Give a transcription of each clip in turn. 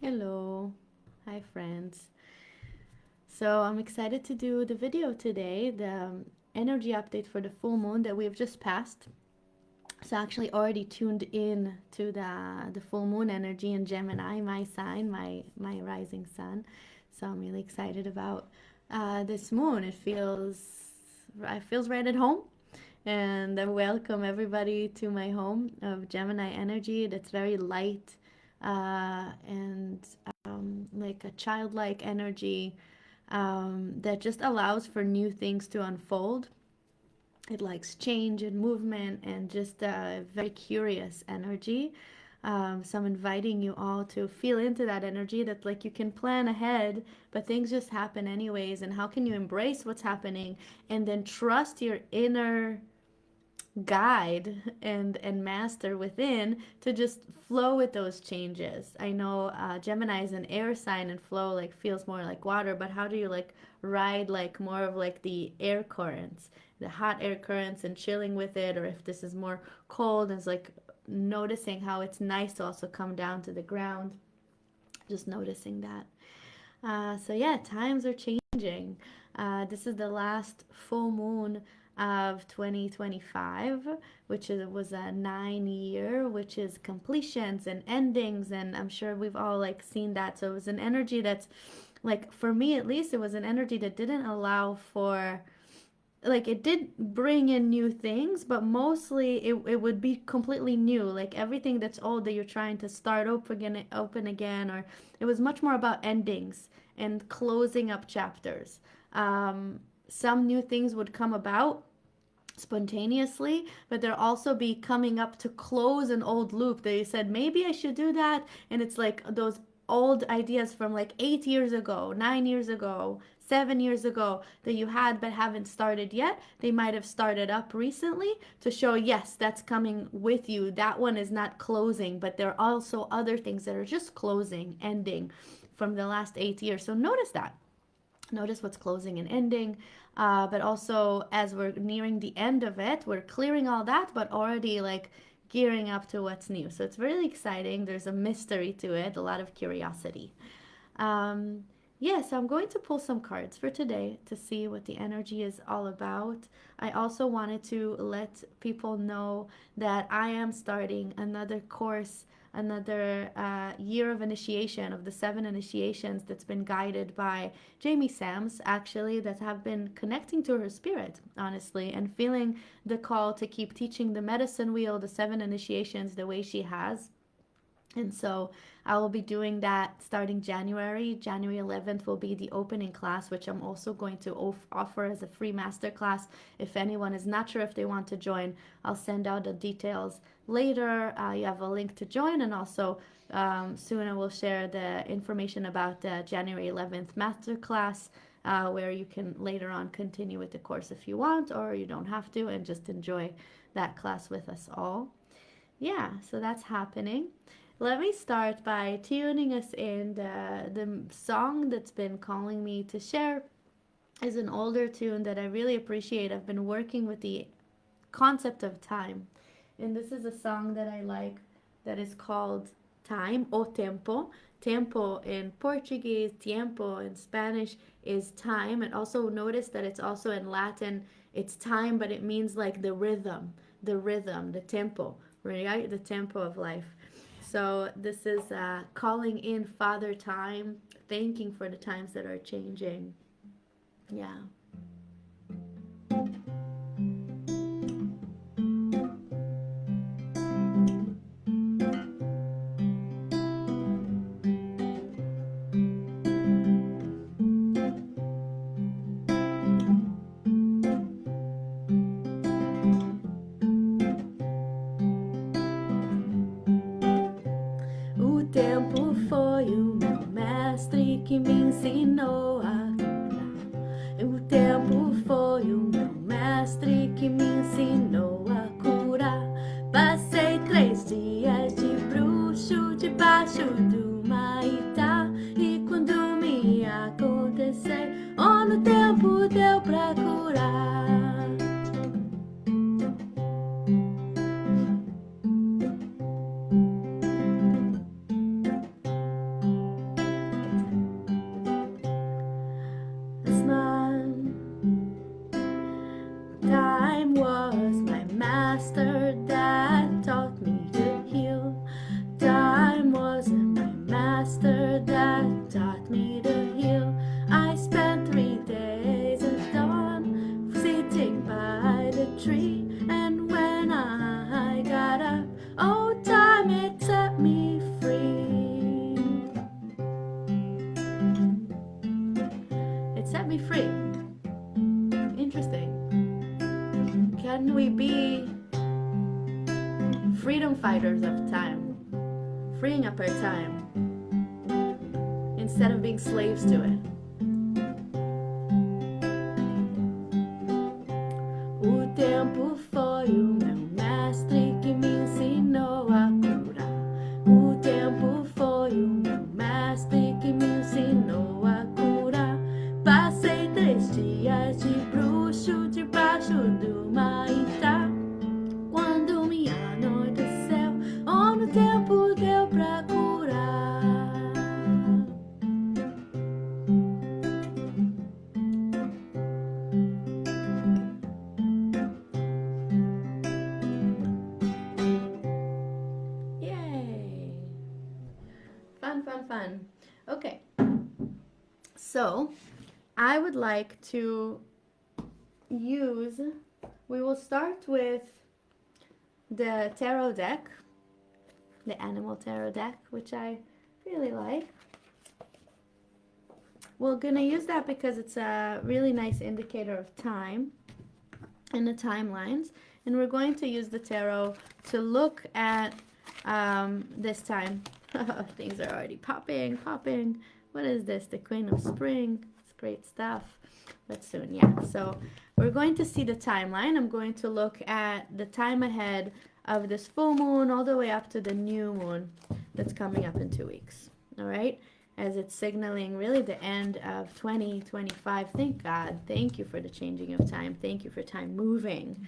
Hello. Hi, friends. So, I'm excited to do the video today, the energy update for the full moon that we've just passed. So, actually, already tuned in to the full moon energy in Gemini, my sign, my rising sun. So, I'm really excited about this moon. It feels right at home. And I welcome everybody to my home of Gemini energy that's very light and like a childlike energy that just allows for new things to unfold. It likes change and movement and just a very curious energy. So I'm inviting you all to feel into that energy that like you can plan ahead, but things just happen anyways. And how can you embrace what's happening and then trust your inner guide and master within to just flow with those changes. I know Gemini is an air sign and flow like feels more like water, but how do you like ride like more of like the air currents, the hot air currents and chilling with it, or if this is more cold, it's like noticing how it's nice to also come down to the ground, just noticing that. So yeah, times are changing. This is the last full moon of 2025, was a 9 year, which is completions and endings, and I'm sure we've all like seen that. So it was an energy that's like, for me at least, it was an energy that didn't allow for, like, it did bring in new things, but mostly it would be completely new, like everything that's old that you're trying to start open again, or it was much more about endings and closing up chapters. Some new things would come about spontaneously, but there also be coming up to close an old loop that you said maybe I should do that, and it's like those old ideas from like 8 years ago, 9 years ago, 7 years ago that you had but haven't started yet. They might have started up recently to show, yes, that's coming with you. That one is not closing, but there are also other things that are just closing, ending from the last 8 years. So notice that. Notice what's closing and ending. But also, as we're nearing the end of it, we're clearing all that, but already like gearing up to what's new. So it's really exciting. There's a mystery to it, a lot of curiosity. Um, yeah, so I'm going to pull some cards for today to see what the energy is all about. I also wanted to let people know that I am starting another course, another year of initiation of the 7 initiations that's been guided by Jamie Sams, actually, that have been connecting to her spirit, honestly, and feeling the call to keep teaching the medicine wheel, the 7 initiations, the way she has. And so I will be doing that starting January. January 11th will be the opening class, which I'm also going to offer as a free masterclass. If anyone is not sure if they want to join, I'll send out the details later. You have a link to join, and also soon I will share the information about the January 11th masterclass. Where you can later on continue with the course if you want, or you don't have to, and just enjoy that class with us all. Yeah, so that's happening. Let me start by tuning us in. The song that's been calling me to share is an older tune that I really appreciate. I've been working with the concept of time, and this is a song that I like that is called Time o Tempo. Tempo in Portuguese, tiempo in Spanish is time. And also notice that it's also in Latin, it's time, but it means like the rhythm, the tempo, right? The tempo of life. So this is calling in Father Time, thanking for the times that are changing. Yeah. O tempo foi o meu mestre que me ensinou a curar. O tempo foi o meu mestre que me ensinou a curar. Passei 3 dias de bruxo debaixo do Maitá. E quando me aconteceu, oh, no tempo deu pra curar. can we be freedom fighters of time, freeing up our time instead of being slaves to it. O tempo foi o meu mestre que me ensinou a curar. O tempo foi o meu mestre que me ensinou a curar. Passei 3 dias de bruxo debaixo do Maitá. Quando me anoiteceu, no tempo deu pra curar. Yay! Fun, fun, fun. Okay. So, I would like to use, we will start with the tarot deck, the animal tarot deck, which I really like. We're gonna use that because it's a really nice indicator of time and the timelines, and we're going to use the tarot to look at this time. Things are already popping. What is this? The Queen of Spring. It's great stuff. But soon, yeah. So we're going to see the timeline. I'm going to look at the time ahead of this full moon all the way up to the new moon that's coming up in 2 weeks. All right? As it's signaling really the end of 2025. Thank God. Thank you for the changing of time. Thank you for time moving.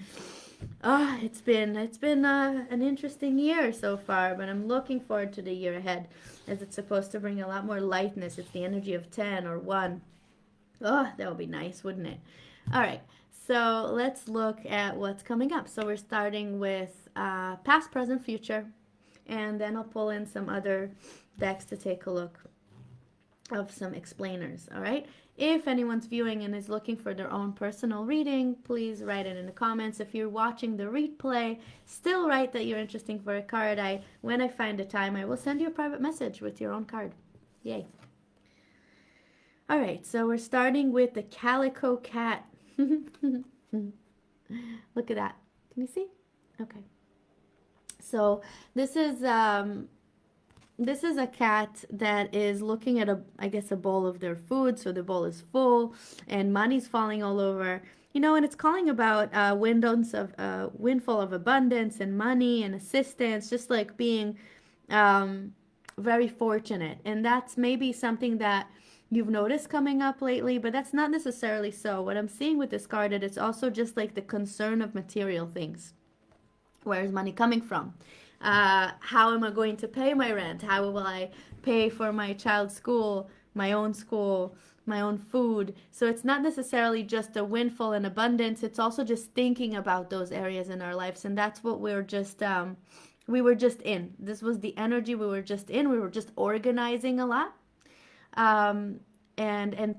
It's been an interesting year so far, but I'm looking forward to the year ahead, as it's supposed to bring a lot more lightness. It's the energy of 10 or 1. That would be nice, wouldn't it? All right, so let's look at what's coming up. So we're starting with past, present, future, and then I'll pull in some other decks to take a look of some explainers, all right? If anyone's viewing and is looking for their own personal reading, please write it in the comments. If you're watching the replay, still write that you're interested for a card. When I find the time, I will send you a private message with your own card. Yay. All right, so we're starting with the Calico Cat. Look at that. Can you see? Okay. So this is a cat that is looking at a bowl of their food. So the bowl is full and money's falling all over. And it's calling about windfall of abundance and money and assistance, just like being very fortunate. And that's maybe something that you've noticed coming up lately, but that's not necessarily so. What I'm seeing with this card is it's also just like the concern of material things. Where is money coming from? How am I going to pay my rent? How will I pay for my child's school, my own food? So it's not necessarily just a windfall and abundance. It's also just thinking about those areas in our lives. And that's what we were just in. This was the energy we were just in. We were just organizing a lot. And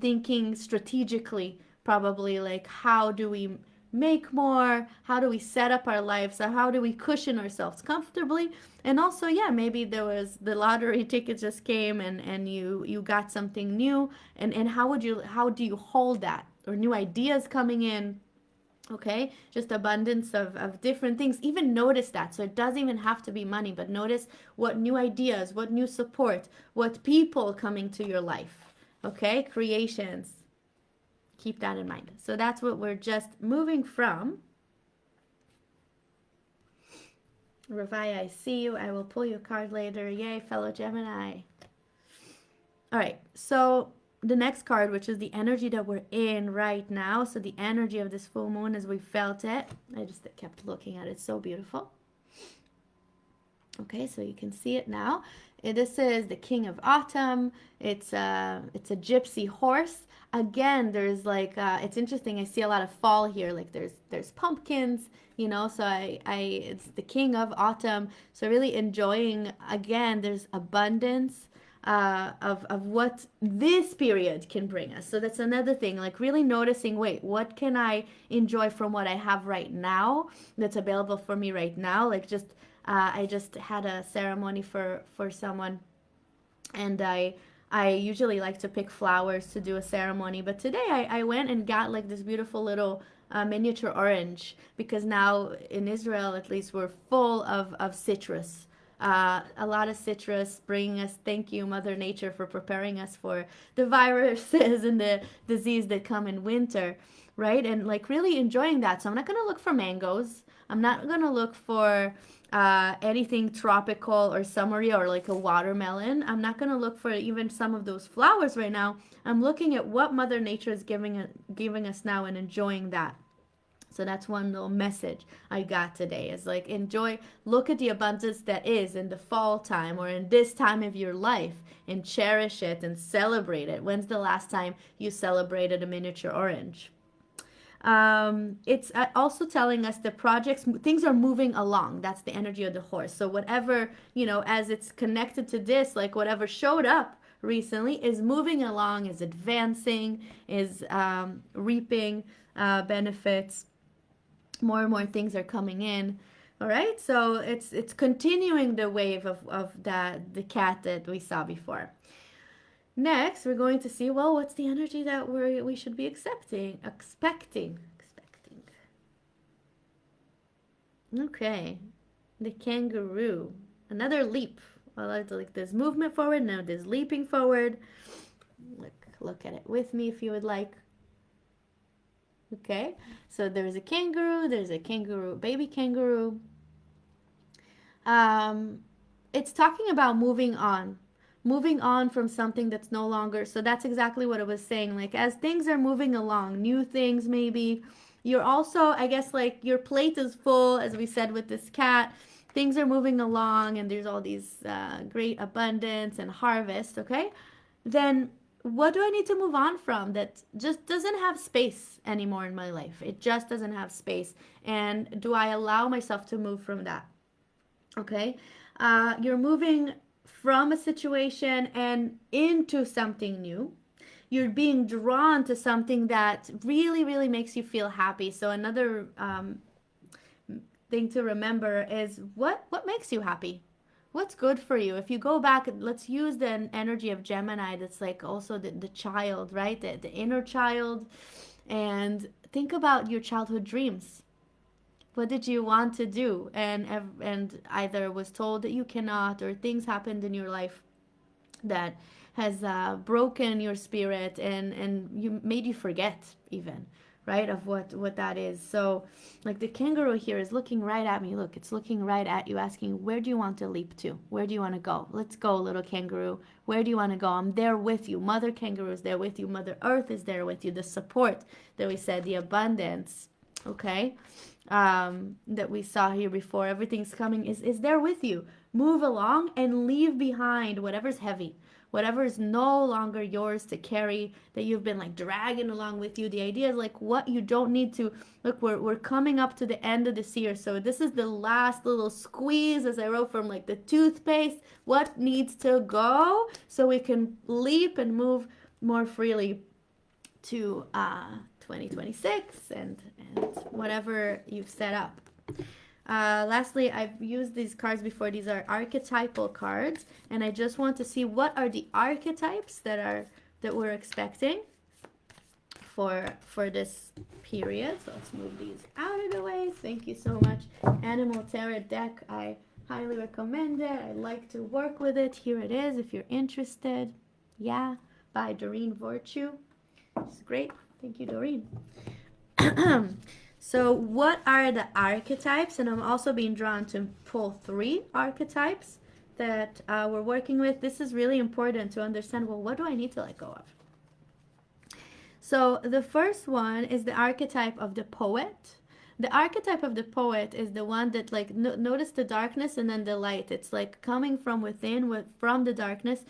thinking strategically, probably, like, how do we make more? How do we set up our lives? How do we cushion ourselves comfortably? And also, maybe there was the lottery tickets just came and you got something new, and how do you hold that? Or new ideas coming in. Okay, just abundance of different things. Even notice that. So it doesn't even have to be money, but notice what new ideas, what new support, what people coming to your life. Okay, creations. Keep that in mind. So that's what we're just moving from. Ravaya, I see you. I will pull your card later. Yay, fellow Gemini. All right, so the next card, which is the energy that we're in right now. So the energy of this full moon as we felt it. I just kept looking at it. It's so beautiful. Okay, so you can see it now. This is the King of Autumn. It's a gypsy horse. Again, there's like it's interesting. I see a lot of fall here. Like there's pumpkins, So it's the King of Autumn. So really enjoying. Again, there's abundance of what this period can bring us. So that's another thing. Like really noticing. Wait, what can I enjoy from what I have right now? That's available for me right now. Like I just had a ceremony for someone, and I I usually like to pick flowers to do a ceremony, but today I went and got like this beautiful little miniature orange, because now in Israel, at least, we're full of citrus. A lot of citrus bringing us, thank you, Mother Nature, for preparing us for the viruses and the disease that come in winter, right? And like really enjoying that. So I'm not going to look for mangoes. I'm not going to look for anything tropical or summery or like a watermelon. I'm not going to look for even some of those flowers right now. I'm looking at what Mother Nature is giving us now and enjoying that. So that's one little message I got today, is like enjoy, look at the abundance that is in the fall time or in this time of your life, and cherish it and celebrate it. When's the last time you celebrated a miniature orange? It's also telling us the projects, things are moving along. That's the energy of the horse. So whatever, as it's connected to this, like whatever showed up recently is moving along, is advancing, is reaping benefits. More and more things are coming in. All right, so it's continuing the wave of the cat that we saw before. Next, we're going to see, well, what's the energy that we should be expecting. Okay, the kangaroo, another leap. I like there's movement forward, now there's leaping forward. Look at it with me if you would like. Okay, so there's a kangaroo, baby kangaroo. It's talking about moving on from something that's no longer. So that's exactly what it was saying. Like as things are moving along, new things maybe. You're also, I guess, like your plate is full, as we said with this cat. Things are moving along, and there's all these great abundance and harvest. Okay, then what do I need to move on from that just doesn't have space anymore in my life? It just doesn't have space. And do I allow myself to move from that? Okay. You're moving from a situation and into something new. You're being drawn to something that really, really makes you feel happy. So another thing to remember is what makes you happy? What's good for you? If you go back, let's use the energy of Gemini, that's like also the child, right? The inner child. And think about your childhood dreams. What did you want to do? And either was told that you cannot, or things happened in your life that has broken your spirit and you made you forget even, right, of what that is. So like the kangaroo here is looking right at me. Look, it's looking right at you, asking, where do you want to leap to? Where do you want to go? Let's go, little kangaroo. Where do you want to go? I'm there with you. Mother kangaroo is there with you. Mother earth is there with you. The support that we said, the abundance, okay, that we saw here before, everything's coming, is there with you. Move along and leave behind whatever's heavy, whatever is no longer yours to carry, that you've been like dragging along with you. The idea is like what you don't need to. Look, we're coming up to the end of this year, so this is the last little squeeze, as I wrote, from like the toothpaste. What needs to go so we can leap and move more freely to 2026 and whatever you've set up. Lastly, I've used these cards before. These are archetypal cards, and I just want to see what are the archetypes that we're expecting for this period. So let's move these out of the way. Thank you so much. Animal Tarot deck, I highly recommend it. I like to work with it. Here it is if you're interested. Yeah, by Doreen Virtue. It's great. Thank you, Doreen. So what are the archetypes? And I'm also being drawn to pull 3 archetypes that we're working with. This is really important to understand, well, what do I need to let go of? So the first one is the archetype of the poet. The archetype of the poet is the one that like, notice the darkness and then the light. It's like coming from within, from the darkness.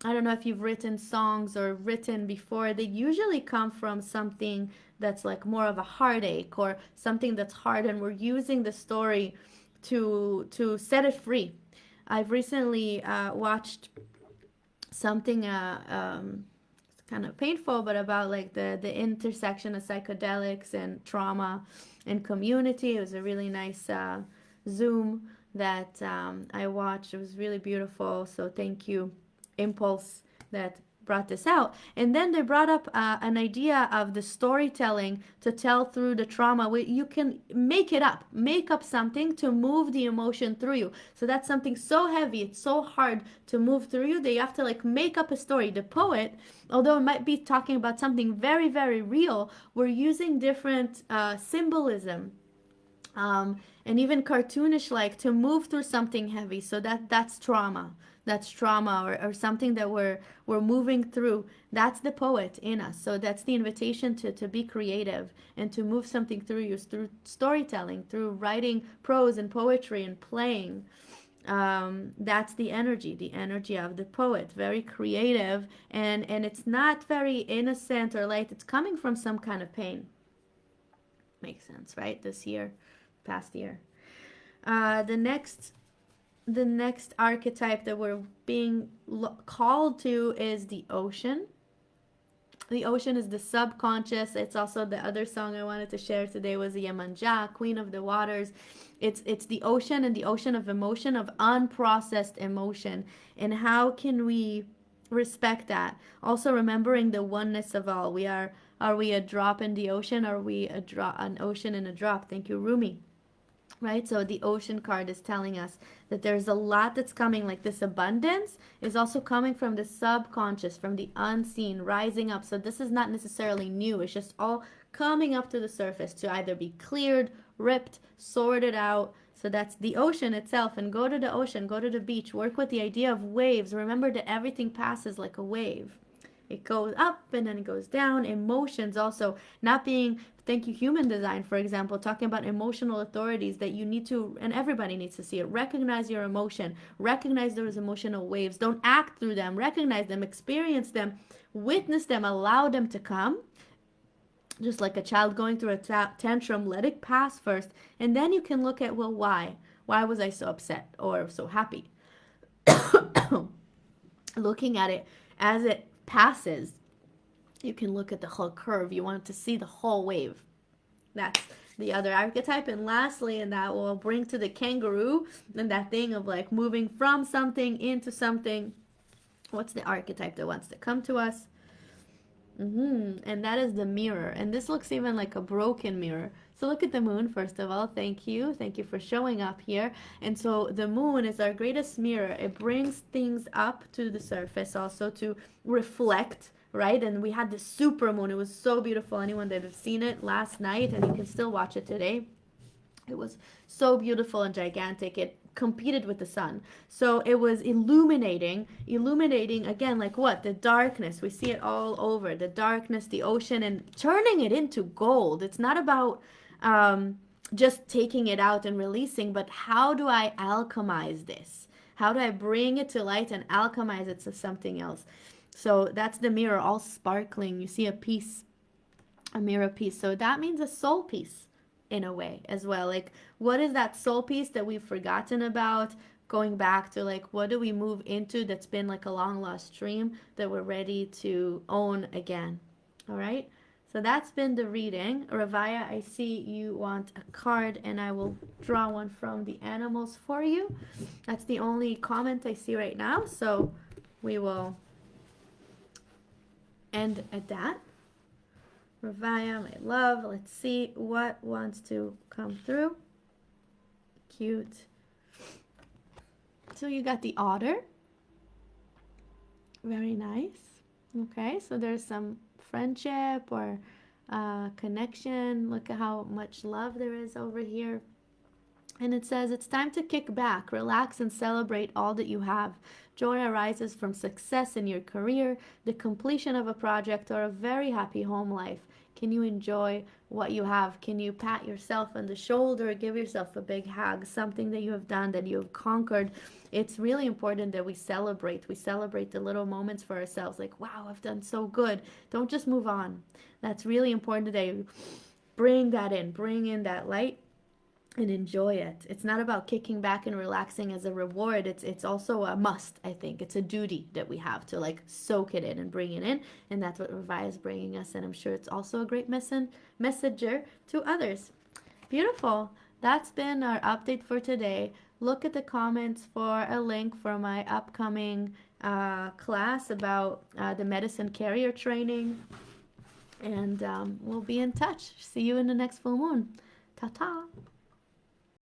I don't know if you've written songs or written before. They usually come from something that's like more of a heartache or something that's hard, and we're using the story to set it free. I've recently watched something it's kind of painful, but about like the intersection of psychedelics and trauma and community. It was a really nice Zoom that I watched. It was really beautiful. So thank you, Impulse, that brought this out. And then they brought up an idea of the storytelling to tell through the trauma. You can make it up, make up something to move the emotion through you. So that's something so heavy, it's so hard to move through you that you have to like make up a story. The poet, although it might be talking about something very, very real, we're using different symbolism, and even cartoonish like to move through something heavy. So that's trauma. That's trauma, or something that we're moving through. That's the poet in us. So that's the invitation to be creative and to move something through you through storytelling, through writing prose and poetry and playing. That's the energy of the poet, very creative, and it's not very innocent or light. It's coming from some kind of pain. Makes sense, right? This year, past year. The next archetype that we're being called to is the ocean. The ocean is the subconscious. It's also the other song I wanted to share today was the Yemanja, Queen of the Waters. It's the ocean, and the ocean of emotion, of unprocessed emotion. And how can we respect that? Also remembering the oneness of all. Are we a drop in the ocean? Are we an ocean in a drop? Thank you, Rumi. Right? So the ocean card is telling us that there's a lot that's coming, like this abundance is also coming from the subconscious, from the unseen, rising up. So this is not necessarily new. It's just all coming up to the surface to either be cleared, ripped, sorted out. So that's the ocean itself. And go to the ocean, go to the beach, work with the idea of waves. Remember that everything passes like a wave. It goes up and then it goes down. Emotions also not being, thank you, human design, for example, talking about emotional authorities that you need to, and everybody needs to see it. Recognize your emotion. Recognize those emotional waves. Don't act through them. Recognize them. Experience them. Witness them. Allow them to come. Just like a child going through a tantrum, let it pass first. And then you can look at, well, why? Why was I so upset or so happy? Looking at it as it passes, you can look at the whole curve. You want to see the whole wave. That's the other archetype. And lastly, and that will bring to the kangaroo and that thing of like moving from something into something. What's the archetype that wants to come to us? And that is the mirror. And this looks even like a broken mirror. So look at the moon, first of all. Thank you. Thank you for showing up here. And so the moon is our greatest mirror. It brings things up to the surface also to reflect, right? And we had the super moon. It was so beautiful. Anyone that has seen it last night, and you can still watch it today. It was so beautiful and gigantic. It competed with the sun. So it was illuminating again, like what? The darkness. We see it all over. The darkness, the ocean, and turning it into gold. It's not about just taking it out and releasing, but how do I alchemize this? How do I bring it to light and alchemize it to something else? So that's the mirror, all sparkling. You see a piece, a mirror piece. So that means a soul piece in a way as well. Like, what is that soul piece that we've forgotten about? Going back to like, what do we move into that's been like a long lost dream that we're ready to own again? All right. So that's been the reading. Ravaya, I see you want a card, and I will draw one from the animals for you. That's the only comment I see right now. So we will end at that. Ravaya, my love, let's see what wants to come through. Cute. So you got the otter. Very nice. Okay, so there's some friendship or connection. Look at how much love there is over here. And it says, it's time to kick back, relax, and celebrate all that you have. Joy arises from success in your career, the completion of a project, or a very happy home life. Can you enjoy what you have? Can you pat yourself on the shoulder, give yourself a big hug, something that you have done, that you have conquered? It's really important that we celebrate. We celebrate the little moments for ourselves, like, wow, I've done so good. Don't just move on. That's really important that you bring that in, bring in that light, and enjoy it. It's not about kicking back and relaxing as a reward. It's also a must, I think. It's a duty that we have to like soak it in and bring it in. And that's what Ravaya is bringing us. And I'm sure it's also a great messenger to others. Beautiful. That's been our update for today. look at the comments for a link for my upcoming class about the medicine carrier training. And we'll be in touch. See you in the next full moon. Ta ta.